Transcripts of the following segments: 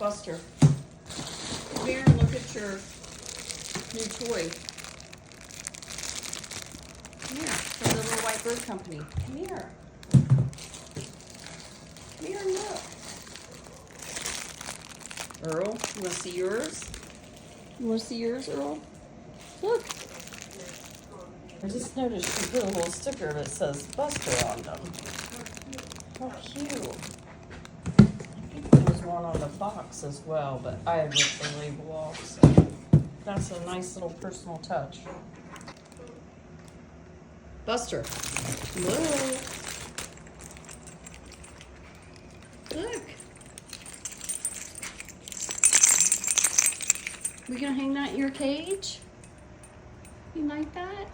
Buster, come here and look at your new toy. Come here, from the Little White Bird Company. Come here. Come here and look. Earl, you want to see yours? You want to see yours, Earl? Look. I just noticed she put a little sticker that says Buster on them. How cute. I think there was one on the box as well, but I had ripped the label off, so that's a nice little personal touch. Buster, look. Look. We gonna hang that in your cage? You like that?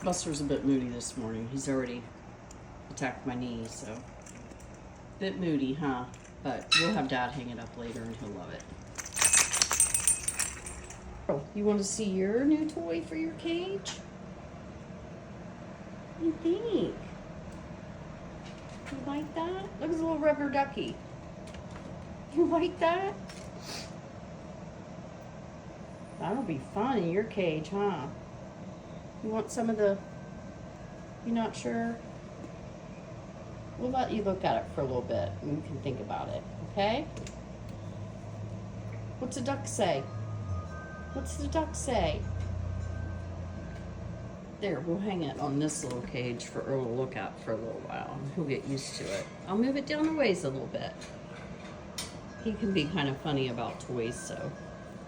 Buster's a bit moody this morning. He's already attacked my knee, so bit moody, huh? But we'll have Dad hang it up later and he'll love it. Oh, you want to see your new toy for your cage? What do you think? You like that? Look at the little rubber ducky. You like that? That'll be fun in your cage, huh? You want some of the... You're not sure? We'll let you look at it for a little bit and you can think about it, okay? What's the duck say? What's the duck say? There, we'll hang it on this little cage for Earl to look at for a little while. He'll get used to it. I'll move it down the ways a little bit. He can be kind of funny about toys, so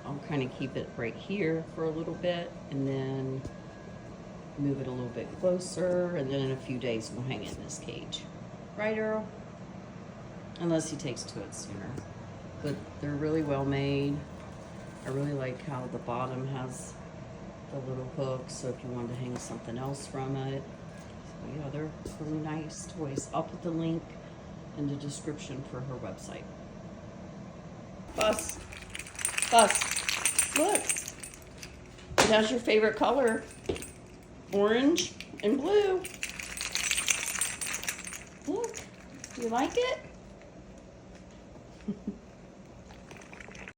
I'll kind of keep it right here for a little bit and then move it a little bit closer, and then in a few days we'll hang it in this cage. Right, Earl? Unless he takes to it sooner. But they're really well made. I really like how the bottom has the little hook, so if you wanted to hang something else from it. So yeah, they're really nice toys. I'll put the link in the description for her website. Bus. Bus. Look. It has your favorite color. Orange and blue. Look. You like it?